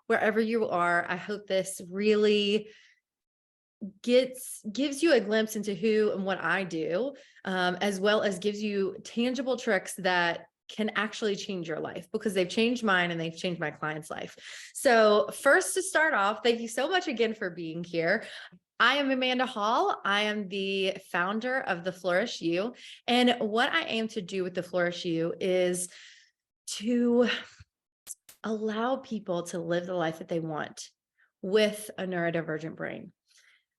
wherever you are. I hope this really gives you a glimpse into who and what I do, as well as gives you tangible tricks that can actually change your life, because they've changed mine and they've changed my client's life. So first, to start off, thank you so much again for being here. I am Amanda Hall. I am the founder of the Flourish You. And what I aim to do with the Flourish You is to allow people to live the life that they want with a neurodivergent brain.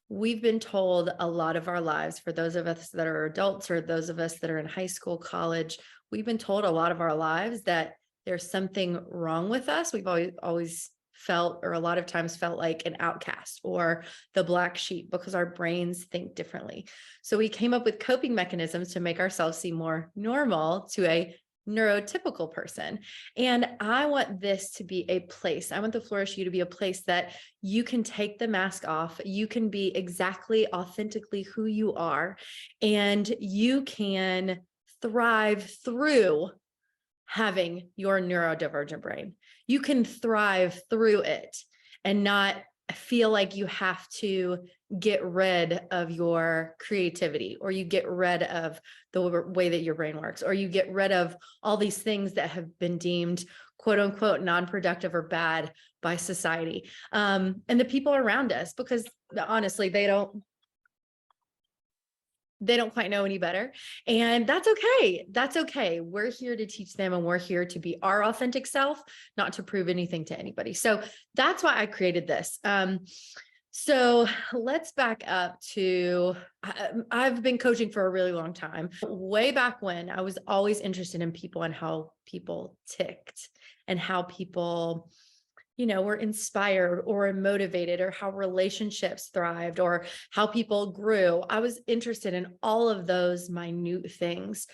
We've been told a lot of our lives, for those of us that are adults or those of us that are in high school, college, we've been told a lot of our lives that there's something wrong with us. We've always felt, or a lot of times felt, like an outcast or the black sheep, because our brains think differently. So we came up with coping mechanisms to make ourselves seem more normal to a neurotypical person. And I want this to be a place. I want the Flourish You to be a place that you can take the mask off. You can be exactly, authentically who you are, and you can thrive through having your neurodivergent brain. You can thrive through it and not feel like you have to get rid of your creativity, or you get rid of the way that your brain works, or you get rid of all these things that have been deemed quote unquote non-productive or bad by society, and the people around us, because honestly, they don't quite know any better. And that's okay. That's okay. We're here to teach them, and we're here to be our authentic self, not to prove anything to anybody. So that's why I created this. So let's back up to, I've been coaching for a really long time. Way back when, I was always interested in people and how people ticked, and how people were inspired or motivated, or how relationships thrived, or how people grew. I was interested in all of those minute things.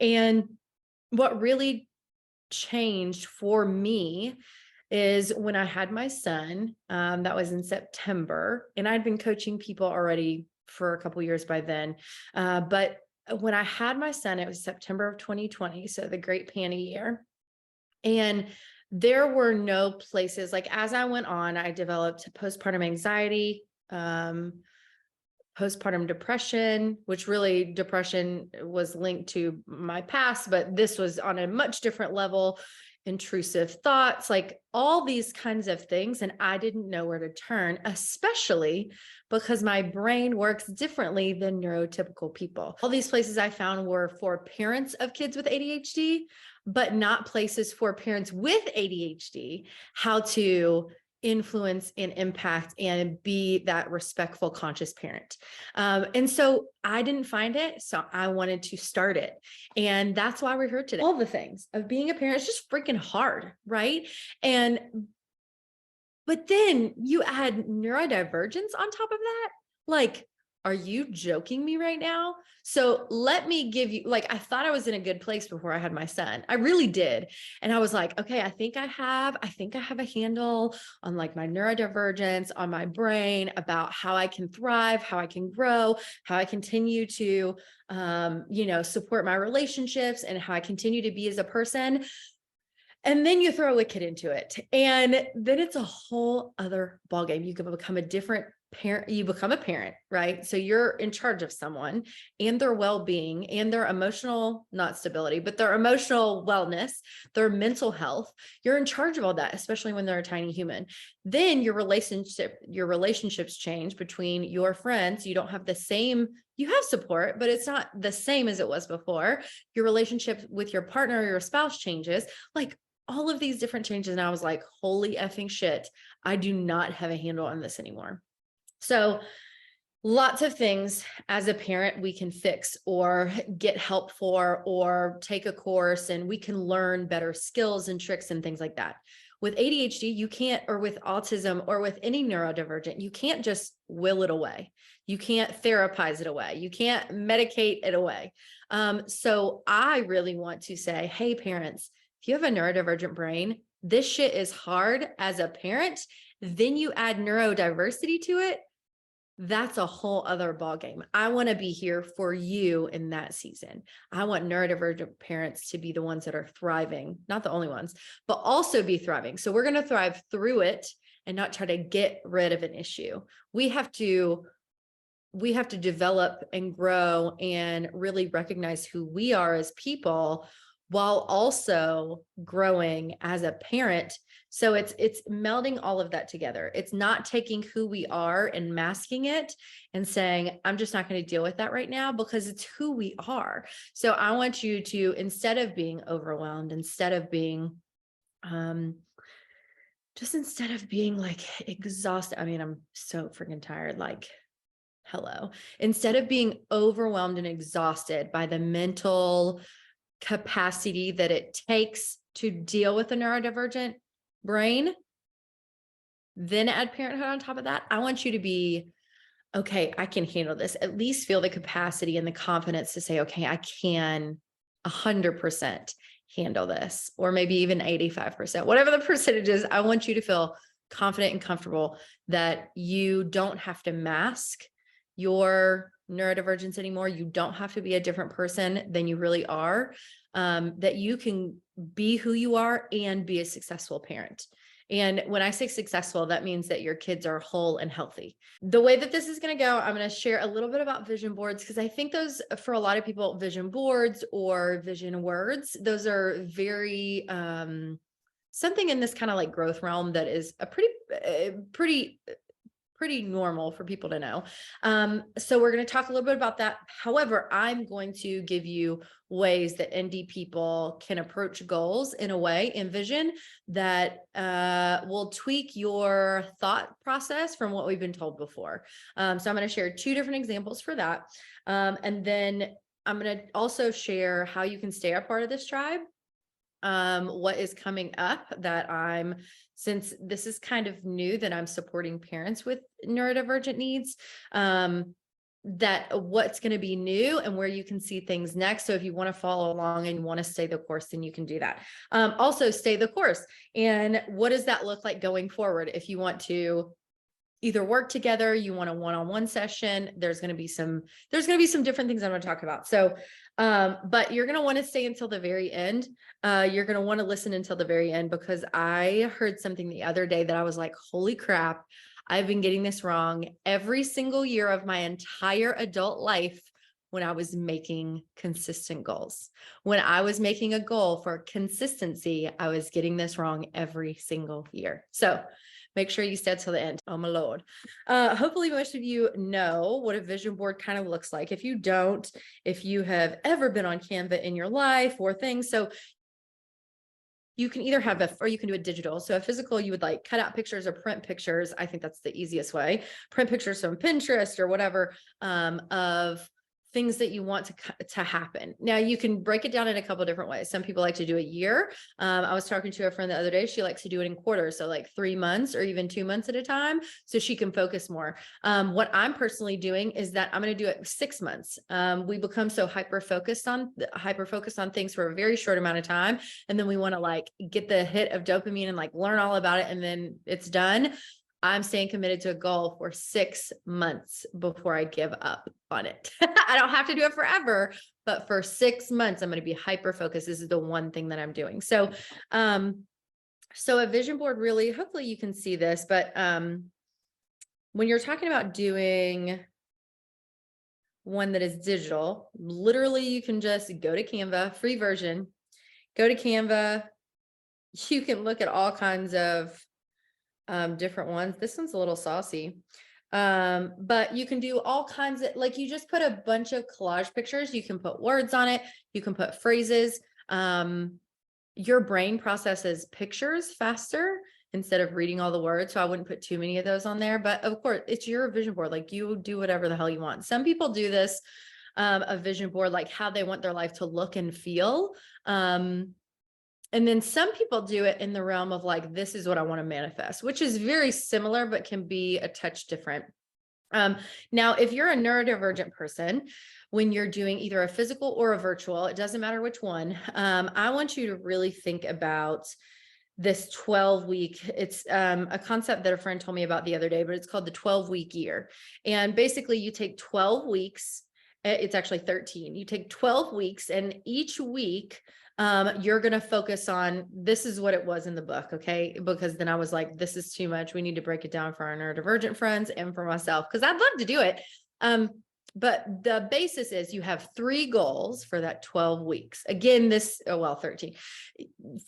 And what really changed for me is when I had my son. That was in September, and I'd been coaching people already for a couple years by then. But when I had my son, it was September of 2020, so the great panty year. And there were no places, like, as I went on, I developed postpartum anxiety, postpartum depression, which really, depression was linked to my past, but this was on a much different level, intrusive thoughts, like all these kinds of things. And I didn't know where to turn, especially because my brain works differently than neurotypical people. All these places I found were for parents of kids with ADHD, but not places for parents with ADHD, how to influence and impact and be that respectful, conscious parent. And so I didn't find it. So I wanted to start it. And that's why we're here today. All the things of being a parent is just freaking hard, right? But then you add neurodivergence on top of that. Like, are you joking me right now? So let me give you, like, I thought I was in a good place before I had my son. I really did. And I was like, okay, I think I have a handle on, like, my neurodivergence, on my brain, about how I can thrive, how I can grow, how I continue to, support my relationships, and how I continue to be as a person. And then you throw a kid into it, and then it's a whole other ballgame. You can become a different parent. You become a parent, right? So you're in charge of someone and their well-being and their emotional, not stability, but their emotional wellness, their mental health. You're in charge of all that, especially when they're a tiny human. Then your relationships change between your friends. You don't have the same, you have support, but it's not the same as it was before. Your relationship with your partner or your spouse changes, like all of these different changes. And I was like, holy effing shit, I do not have a handle on this anymore. So lots of things as a parent we can fix or get help for, or take a course, and we can learn better skills and tricks and things like that. With ADHD, you can't, or with autism, or with any neurodivergent, you can't just will it away. You can't therapize it away. You can't medicate it away. So I really want to say, hey, parents, if you have a neurodivergent brain, this shit is hard as a parent. Then you add neurodiversity to it. that's a whole other ballgame. I want to be here for you in that season. I want neurodivergent parents to be the ones that are thriving, not the only ones, but also be thriving. So we're going to thrive through it and not try to get rid of an issue. We have to develop and grow and really recognize who we are as people while also growing as a parent. So it's melding all of that together. It's not taking who we are and masking it and saying, I'm just not going to deal with that right now, because it's who we are. So I want you to, instead of being overwhelmed, instead of being like exhausted. I mean, I'm so freaking tired. Like, hello. Instead of being overwhelmed and exhausted by the mental capacity that it takes to deal with a neurodivergent brain, then add parenthood on top of that. I want you to be, okay, I can handle this. At least feel the capacity and the confidence to say, okay, I can 100% handle this, or maybe even 85%, whatever the percentage is. I want you to feel confident and comfortable that you don't have to mask your neurodivergence anymore. You don't have to be a different person than you really are, that you can be who you are and be a successful parent. And when I say successful, that means that your kids are whole and healthy. The way that this is going to go, I'm going to share a little bit about vision boards, because I think those, for a lot of people, vision boards or vision words, those are very, something in this kind of like growth realm that is a pretty normal for people to know. So we're going to talk a little bit about that. However, I'm going to give you ways that ND people can approach goals in a way in vision that will tweak your thought process from what we've been told before. So I'm going to share 2 different examples for that. And then I'm going to also share how you can stay a part of this tribe. What is coming up that since this is kind of new, that I'm supporting parents with neurodivergent needs, that what's going to be new and where you can see things next. So if you want to follow along and you want to stay the course, then you can do that. Also stay the course. And what does that look like going forward? If you want to either work together, you want a one-on-one session, there's going to be some different things I'm going to talk about. So, but you're going to want to stay until the very end. You're going to want to listen until the very end, because I heard something the other day that I was like, holy crap, I've been getting this wrong every single year of my entire adult life. When I was making consistent goals, when I was making a goal for consistency, I was getting this wrong every single year. So make sure you stay till the end. Oh my Lord. Hopefully most of you know what a vision board kind of looks like. If you don't, if you have ever been on Canva in your life or things, so you can either have or you can do a digital. So a physical, you would like cut out pictures or print pictures. I think that's the easiest way. Print pictures from Pinterest or whatever, of things that you want to happen. Now you can break it down in a couple of different ways. Some people like to do a year. I was talking to a friend the other day. She likes to do it in quarters. So like 3 months or even 2 months at a time, so she can focus more. What I'm personally doing is that I'm going to do it 6 months. We become so hyper-focused on things for a very short amount of time. And then we want to like get the hit of dopamine and like learn all about it. And then it's done. I'm staying committed to a goal for 6 months before I give up on it. I don't have to do it forever, but for 6 months, I'm going to be hyper-focused. This is the one thing that I'm doing. So, so a vision board, really, hopefully you can see this, but, when you're talking about doing one that is digital, literally you can just go to Canva, free version, go to Canva. You can look at all kinds of different ones. This one's a little saucy. But you can do all kinds of, like, you just put a bunch of collage pictures. You can put words on it. You can put phrases. Your brain processes pictures faster instead of reading all the words. So I wouldn't put too many of those on there, but of course it's your vision board. Like, you do whatever the hell you want. Some people do this, a vision board, like how they want their life to look and feel. And then some people do it in the realm of like, this is what I want to manifest, which is very similar, but can be a touch different. Now, if you're a neurodivergent person, when you're doing either a physical or a virtual, it doesn't matter which one. I want you to really think about this 12-week, it's a concept that a friend told me about the other day, but it's called the 12-week year. And basically you take 12 weeks, it's actually 13. You take 12 weeks, and each week you're going to focus on, this is what it was in the book. Okay. Because then I was like, this is too much. We need to break it down for our neurodivergent friends and for myself, because I'd love to do it. But the basis is you have 3 goals for that 12 weeks. Again, 13.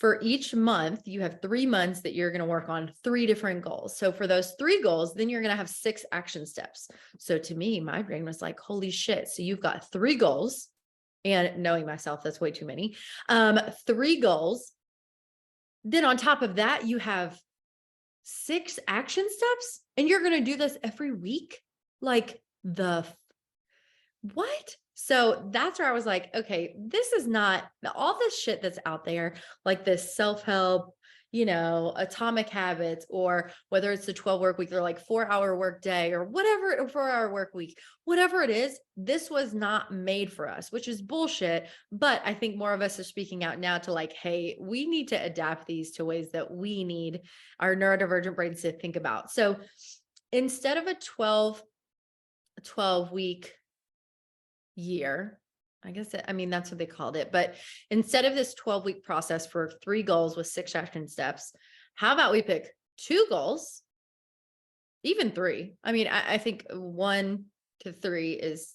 For each month, you have 3 months that you're going to work on 3 different goals. So for those 3 goals, then you're going to have 6 action steps. So to me, my brain was like, holy shit. So you've got 3 goals, and knowing myself, that's way too many. 3 goals. Then on top of that, you have 6 action steps, and you're going to do this every week. Like what? So that's where I was like, okay, this is not all this shit that's out there, like this self-help, atomic habits, or whether it's the 12 work week or like 4-hour work day or whatever, or 4-hour work week, whatever it is, this was not made for us, which is bullshit. But I think more of us are speaking out now to like, hey, we need to adapt these to ways that we need our neurodivergent brains to think about. So instead of a 12-week year, that's what they called it. But instead of this 12-week process for 3 goals with 6 action steps, how about we pick 2 goals, even 3? I think 1 to 3 is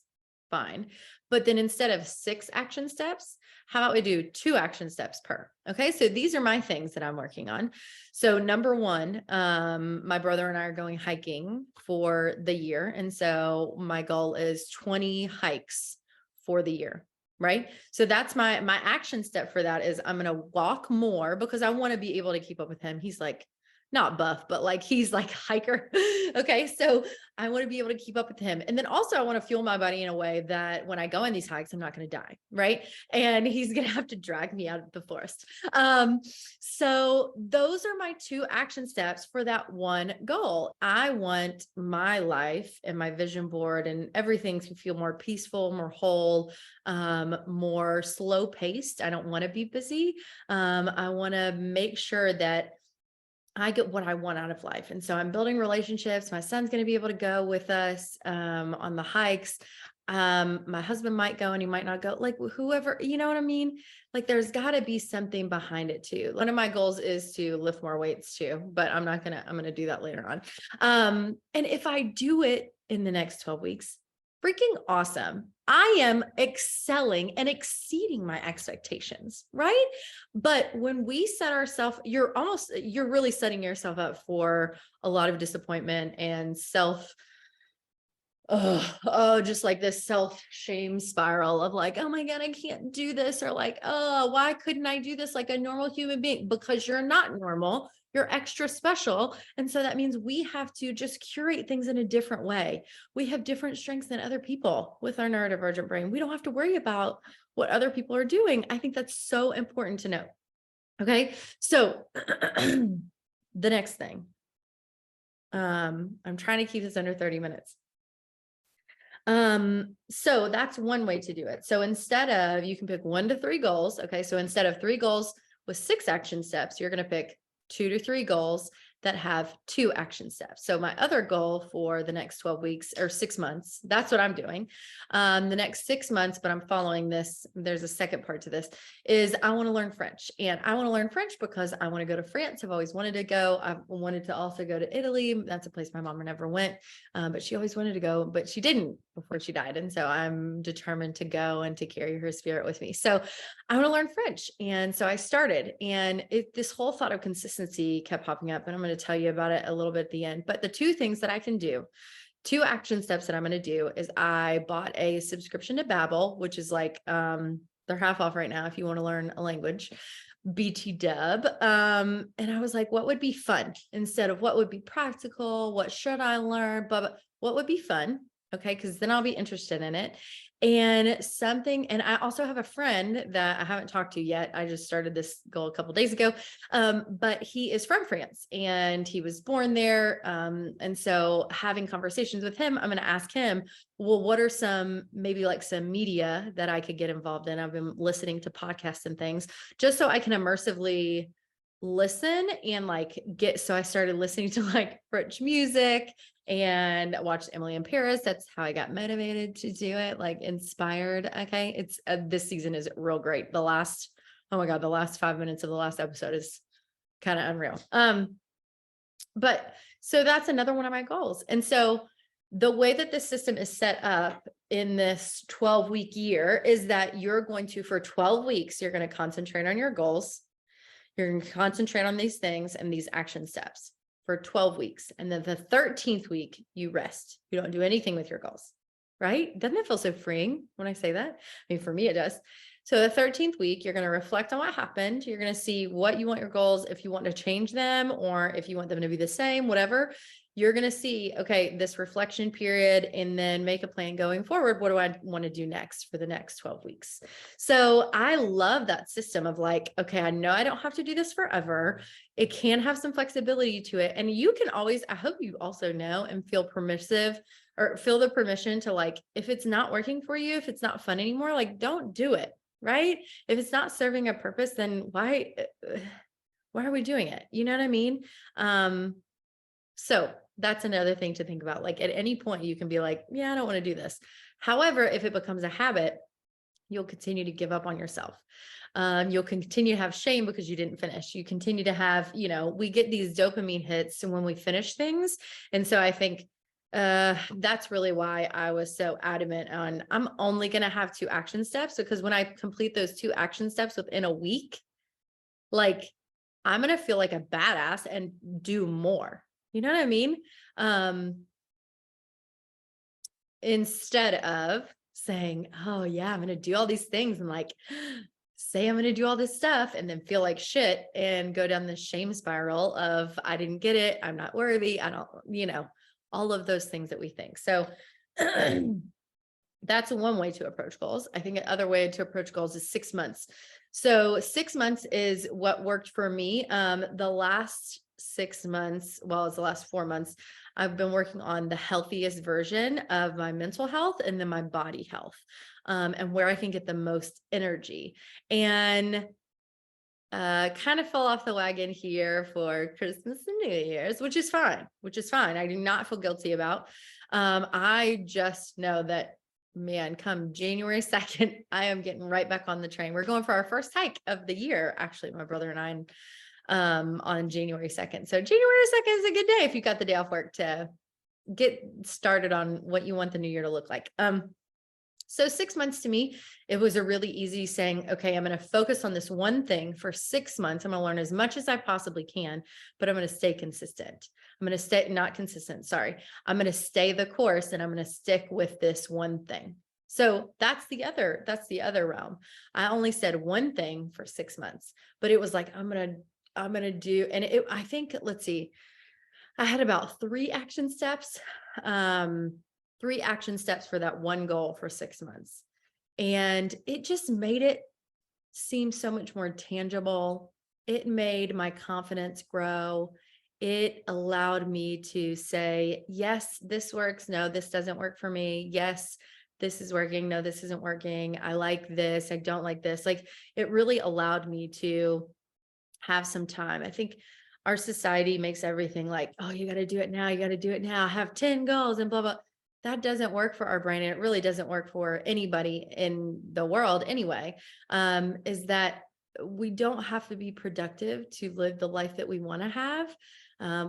fine. But then instead of 6 action steps, how about we do 2 action steps per? Okay. So these are my things that I'm working on. So number 1, my brother and I are going hiking for the year. And so my goal is 20 hikes for the year. Right. So that's my action step for that is I'm going to walk more, because I want to be able to keep up with him. He's like, not buff, but like, he's like hiker. Okay. So I want to be able to keep up with him. And then also I want to fuel my body in a way that when I go on these hikes, I'm not going to die. Right. And he's going to have to drag me out of the forest. So those are my 2 action steps for that 1 goal. I want my life and my vision board and everything to feel more peaceful, more whole, more slow paced. I don't want to be busy. I want to make sure that I get what I want out of life. And so I'm building relationships. My son's going to be able to go with us on the hikes. My husband might go and he might not go, like whoever, you know what I mean? Like there's got to be something behind it too. One of my goals is to lift more weights too, but I'm going to do that later on. And if I do it in the next 12 weeks, freaking awesome. I am excelling and exceeding my expectations, right? But when we set ourselves, you're really setting yourself up for a lot of disappointment and just like this self-shame spiral of like, oh my God, I can't do this. Or like, oh, why couldn't I do this like a normal human being? Because you're not normal. You're extra special. And so that means we have to just curate things in a different way. We have different strengths than other people with our neurodivergent brain. We don't have to worry about what other people are doing. I think that's so important to know. Okay. So the next thing, I'm trying to keep this under 30 minutes. So that's one way to do it. So instead of, you can pick 1 to 3 goals. Okay. So instead of 3 goals with 6 action steps, you're going to pick 2 to 3 goals that have 2 action steps. So my other goal for the next 12 weeks or 6 months, that's what I'm doing. The next 6 months, but I'm following this. There's a second part to this is I want to learn French, and I want to learn French because I want to go to France. I've always wanted to go. I've wanted to also go to Italy. That's a place my mom never went. But she always wanted to go, but she didn't before she died. And so I'm determined to go and to carry her spirit with me. So I want to learn French. And so I started, and this whole thought of consistency kept popping up, and I'm going to tell you about it a little bit at the end. But the 2 things that I can do, 2 action steps that I'm going to do is I bought a subscription to Babbel, which is like, they're half off right now if you want to learn a language, BT dub. And I was like, what would be fun instead of what would be practical? What should I learn? But what would be fun? Okay. Cause then I'll be interested in it. And I also have a friend that I haven't talked to yet. I just started this goal a couple of days ago. But he is from France and he was born there. And so having conversations with him, I'm going to ask him, well, what are maybe like some media that I could get involved in? I've been listening to podcasts and things just so I can immersively listen and like so I started listening to like French music and watched Emily in Paris. That's how I got motivated to do it, like inspired. Okay. It's this season is real great. Oh my God, the last 5 minutes of the last episode is kind of unreal. But so that's another one of my goals. And so the way that this system is set up in this 12-week year is that you're going to, for 12 weeks, you're going to concentrate on your goals. You're going to concentrate on these things and these action steps for 12 weeks. And then the 13th week, you rest. You don't do anything with your goals, right? Doesn't it feel so freeing when I say that? I mean, for me, it does. So the 13th week, you're going to reflect on what happened. You're going to see what you want your goals, if you want to change them, or if you want them to be the same, whatever. You're going to see, okay, this reflection period, and then make a plan going forward. What do I want to do next for the next 12 weeks? So I love that system of like, okay, I know I don't have to do this forever. It can have some flexibility to it. And you can always, I hope you also know and feel permissive or feel the permission to like, if it's not working for you, if it's not fun anymore, like don't do it, right? If it's not serving a purpose, then why are we doing it? You know what I mean? So that's another thing to think about. Like at any point you can be like, yeah, I don't want to do this. However, if it becomes a habit, you'll continue to give up on yourself. You'll continue to have shame because you didn't finish. You continue to have, we get these dopamine hits when we finish things. And so I think that's really why I was so adamant on, I'm only going to have 2 action steps, because when I complete those 2 action steps within a week, like I'm going to feel like a badass and do more. You know what I mean? Instead of saying, oh yeah, I'm going to do all these things and like say I'm going to do all this stuff and then feel like shit and go down this shame spiral of I didn't get it. I'm not worthy. I don't, all of those things that we think. So that's one way to approach goals. I think another way to approach goals is 6 months. So 6 months is what worked for me. The last 6 months, well, it's the last 4 months, I've been working on the healthiest version of my mental health and then my body health, and where I can get the most energy. And kind of fell off the wagon here for Christmas and New Year's, which is fine. I do not feel guilty about. I just know that, man, come January 2nd, I am getting right back on the train. We're going for our first hike of the year, actually, my brother and I, on January 2nd. So January 2nd is a good day if you got the day off work to get started on what you want the new year to look like. So 6 months to me, it was a really easy saying, okay, I'm going to focus on this one thing for 6 months. I'm going to learn as much as I possibly can, but I'm going to stay consistent. I'm going to stay, not consistent, sorry. I'm going to stay the course and I'm going to stick with this one thing. So that's the other realm. I only said one thing for 6 months, but it was like, I'm going to do, and I think, let's see, I had about 3 action steps. 3 action steps for that one goal for 6 months. And it just made it seem so much more tangible. It made my confidence grow. It allowed me to say, yes, this works. No, this doesn't work for me. Yes, this is working. No, this isn't working. I like this. I don't like this. Like it really allowed me to have some time. I think our society makes everything like, oh, you got to do it now. You got to do it now. Have 10 goals and blah, blah. That doesn't work for our brain. And it really doesn't work for anybody in the world anyway, is that we don't have to be productive to live the life that we want to have.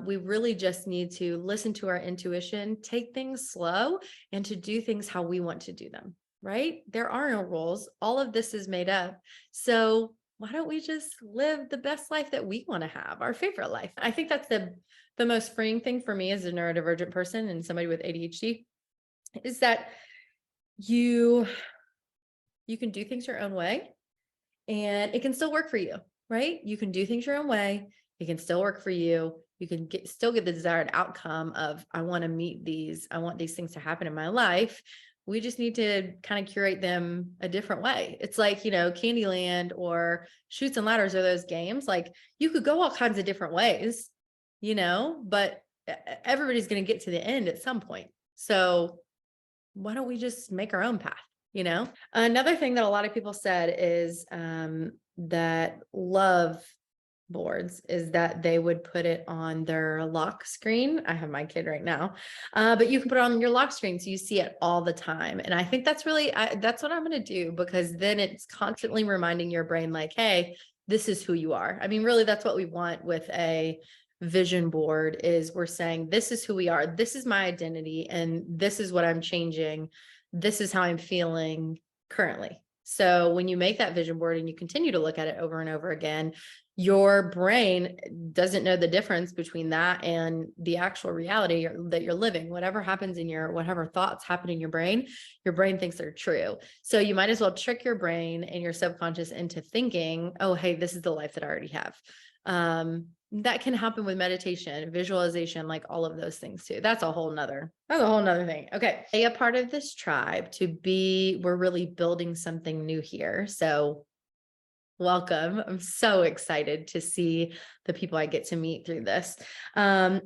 We really just need to listen to our intuition, take things slow, and to do things how we want to do them, right? There are no rules. All of this is made up. So why don't we just live the best life that we want to have, our favorite life? I think that's the most freeing thing for me as a neurodivergent person and somebody with ADHD, is that you can do things your own way and it can still work for you, right? You can do things your own way. It can still work for you. You can still get the desired outcome of, I want these things to happen in my life. We just need to kind of curate them a different way. It's like, Candyland or Chutes and Ladders or those games. Like you could go all kinds of different ways, but everybody's going to get to the end at some point. So why don't we just make our own path? Another thing that a lot of people said is that love boards is that they would put it on their lock screen. I have my kid right now, but you can put it on your lock screen so you see it all the time. And I think that's really, that's what I'm going to do, because then it's constantly reminding your brain like, hey, this is who you are. I mean, really, that's what we want with a vision board, is we're saying, this is who we are. This is my identity. And this is what I'm changing. This is how I'm feeling currently. So when you make that vision board and you continue to look at it over and over again, your brain doesn't know the difference between that and the actual reality that you're living. Whatever happens in whatever thoughts happen in your brain thinks they're true. So you might as well trick your brain and your subconscious into thinking, oh, hey, this is the life that I already have. That can happen with meditation, visualization, like all of those things too. That's a whole nother thing. Okay. Be a part of this tribe we're really building something new here. So welcome. I'm so excited to see the people I get to meet through this.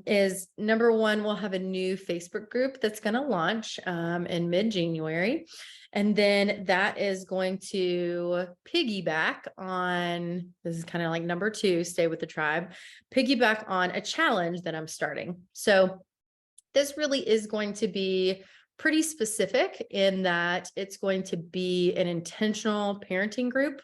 Is number one, we'll have a new Facebook group that's going to launch in mid-January. And then that is going to piggyback on, this is kind of like number two, stay with the tribe, piggyback on a challenge that I'm starting. So this really is going to be pretty specific in that it's going to be an intentional parenting group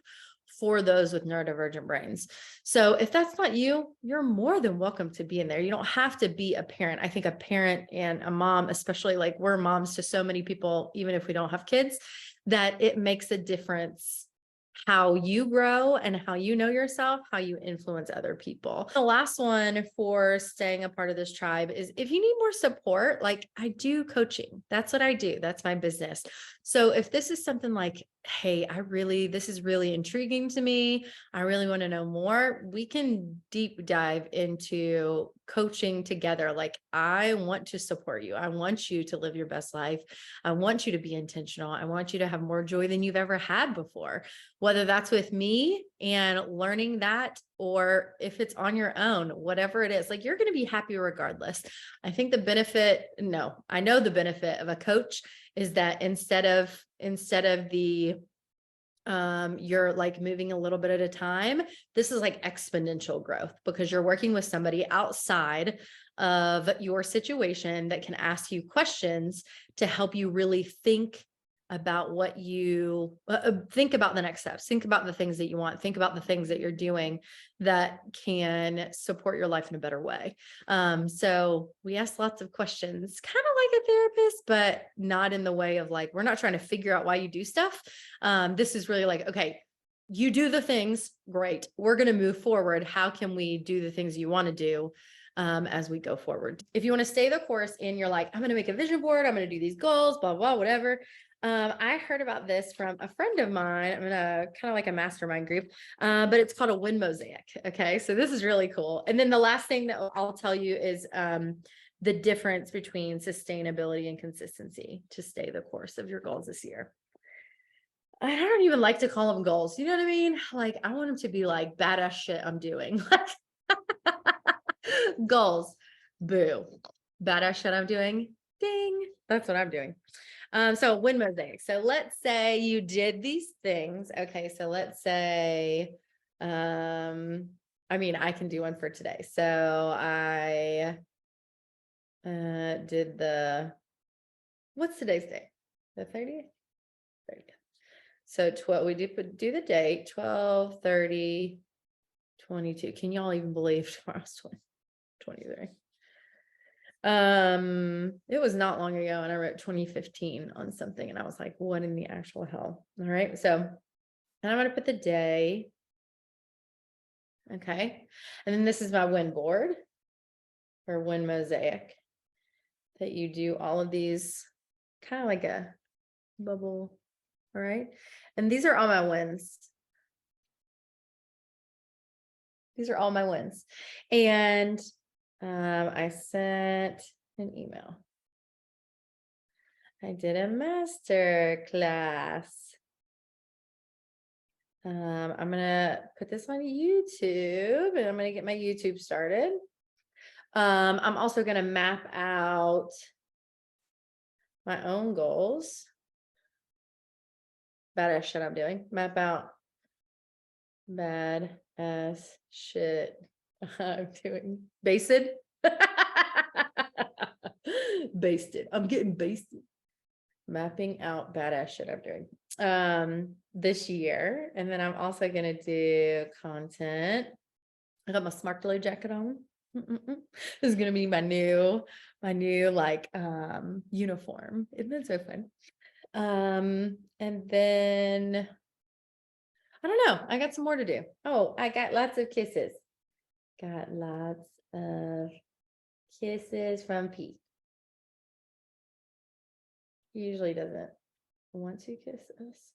for those with neurodivergent brains. So if that's not you, you're more than welcome to be in there. You don't have to be a parent. I think a parent and a mom, especially, like we're moms to so many people, even if we don't have kids, that it makes a difference how you grow and how you know yourself, how you influence other people. The last one for staying a part of this tribe is if you need more support, like I do coaching. That's what I do. That's my business. So if this is something like, hey, this is really intriguing to me, I really want to know more, we can deep dive into coaching together. Like, I want to support you. I want you to live your best life. I want you to be intentional. I want you to have more joy than you've ever had before, whether that's with me and learning that, or if it's on your own, whatever it is, like you're going to be happy regardless. I think I know the benefit of a coach is that instead of you're like moving a little bit at a time, this is like exponential growth, because you're working with somebody outside of your situation that can ask you questions to help you really think about what you think about the next steps, think about the things that you want, think about the things that you're doing that can support your life in a better way. So we ask lots of questions, kind of like a therapist, but not in the way of like, we're not trying to figure out why you do stuff. This is really like, okay, you do the things, great. We're going to move forward. How can we do the things you want to do as we go forward? If you want to stay the course and you're like, I'm going to make a vision board, I'm going to do these goals, blah, blah, whatever. I heard about this from a friend of mine. I'm in a kind of like a mastermind group, but it's called a wind mosaic. Okay. So this is really cool. And then the last thing that I'll tell you is, the difference between sustainability and consistency to stay the course of your goals this year. I don't even like to call them goals. You know what I mean? Like, I want them to be like badass shit I'm doing. Goals. Boo. Badass shit I'm doing. Ding. That's what I'm doing. So wind mosaic. So let's say you did these things. Okay. So let's say, I can do one for today. So I did what's today's day? The 30th? 30th. So we do the date, 12/30/22. Can y'all even believe tomorrow's 23? It was not long ago, and I wrote 2015 on something, and I was like, what in the actual hell? All right. So, and I'm going to put the day. Okay. And then this is my wind board or wind mosaic that you do all of these kind of like a bubble. All right. And these are all my wins. These are all my wins. And I sent an email. I did a master class. I'm going to put this on YouTube, and I'm going to get my YouTube started. I'm also going to map out my own goals. Badass shit I'm doing. Map out bad ass shit I'm doing. Basted. Basted. I'm getting basted. Mapping out badass shit I'm doing this year. And then I'm also gonna do content. I got my smart glow jacket on. This is gonna be my new like uniform. Isn't that so fun? And then I don't know. I got some more to do. Oh, I got lots of kisses. Got lots of kisses from Pete. He usually doesn't want to kiss us.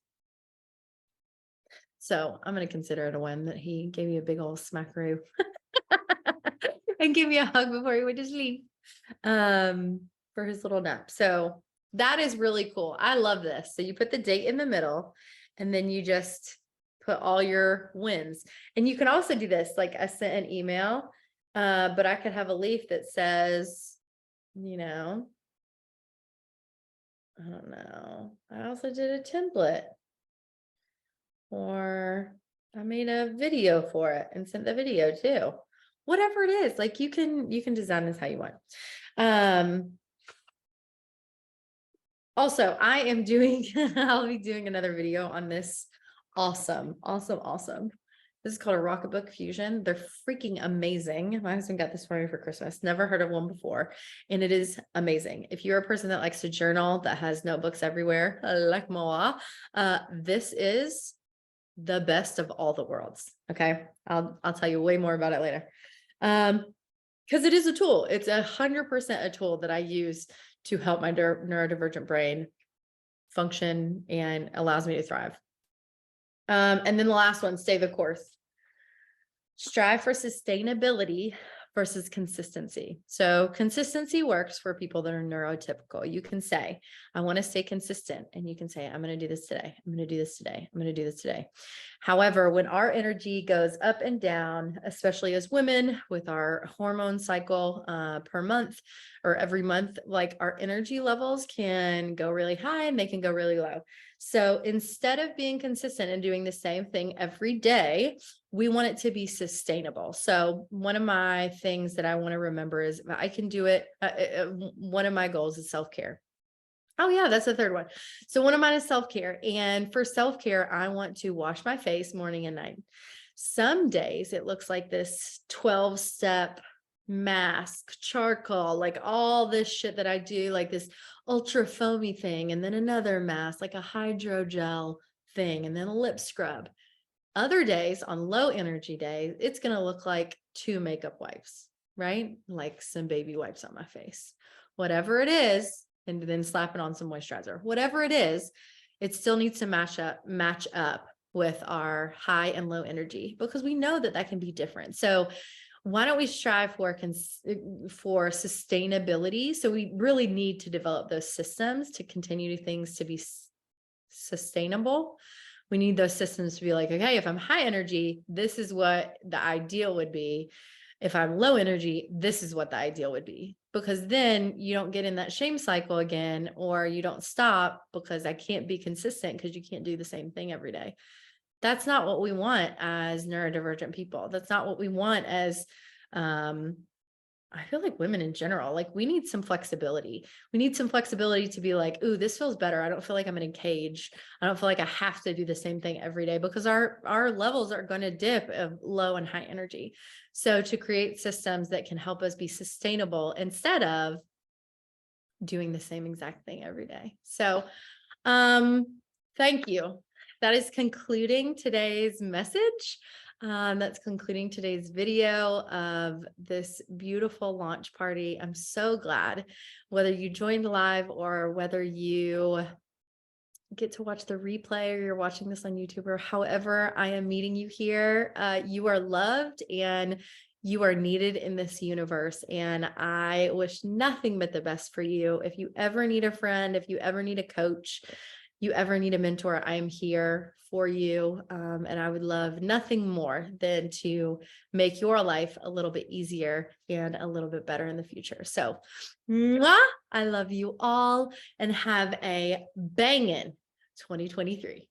So I'm going to consider it a win that he gave me a big old smackaroo and give me a hug before he would just leave for his little nap. So that is really cool. I love this. So you put the date in the middle and then you just put all your wins. And you can also do this, like I sent an email, but I could have a leaf that says, you know, I don't know. I also did a template, or I made a video for it and sent the video too. Whatever it is, like you can design this how you want. Also, I am doing, I'll be doing another video on this. Awesome. This is called a Rocketbook Fusion. They're freaking amazing. My husband got this for me for Christmas. Never heard of one before. And it is amazing. If you're a person that likes to journal, that has notebooks everywhere, like moi, this is the best of all the worlds. Okay. I'll tell you way more about it later. Because it is a tool. It's 100% a tool that I use to help my neurodivergent brain function and allows me to thrive. And then the last one, stay the course. Strive for sustainability versus consistency. So consistency works for people that are neurotypical. You can say, I want to stay consistent. And you can say, I'm going to do this today. I'm going to do this today. I'm going to do this today. However, when our energy goes up and down, especially as women with our hormone cycle per month or every month, like our energy levels can go really high and they can go really low. So instead of being consistent and doing the same thing every day, we want it to be sustainable. So one of my things that I want to remember is I can do it. One of my goals is self-care. Oh yeah, that's the third one. So one of mine is self-care. And for self-care, I want to wash my face morning and night. Some days it looks like this 12-step mask, charcoal, like all this shit that I do, like this ultra foamy thing, and then another mask, like a hydrogel thing, and then a lip scrub. Other days, on low energy days, it's going to look like 2 makeup wipes, right? Like some baby wipes on my face, whatever it is, and then slapping on some moisturizer, whatever it is, it still needs to match up with our high and low energy, because we know that that can be different. So why don't we strive for sustainability? So we really need to develop those systems to continue things to be sustainable. We need those systems to be like, okay, if I'm high energy, this is what the ideal would be. If I'm low energy, this is what the ideal would be, because then you don't get in that shame cycle again, or you don't stop because I can't be consistent because you can't do the same thing every day. That's not what we want as neurodivergent people. That's not what we want as, I feel like women in general. Like, we need some flexibility. We need some flexibility to be like, ooh, this feels better. I don't feel like I'm in a cage. I don't feel like I have to do the same thing every day, because our levels are going to dip of low and high energy. So to create systems that can help us be sustainable instead of doing the same exact thing every day. So, thank you. That is concluding today's message. That's concluding today's video of this beautiful launch party. I'm so glad, whether you joined live or whether you get to watch the replay or you're watching this on YouTube, or however I am meeting you here, you are loved and you are needed in this universe. And I wish nothing but the best for you. If you ever need a friend, if you ever need a coach, you ever need a mentor, I am here for you. And I would love nothing more than to make your life a little bit easier and a little bit better in the future. So, mwah, I love you all and have a bangin' 2023.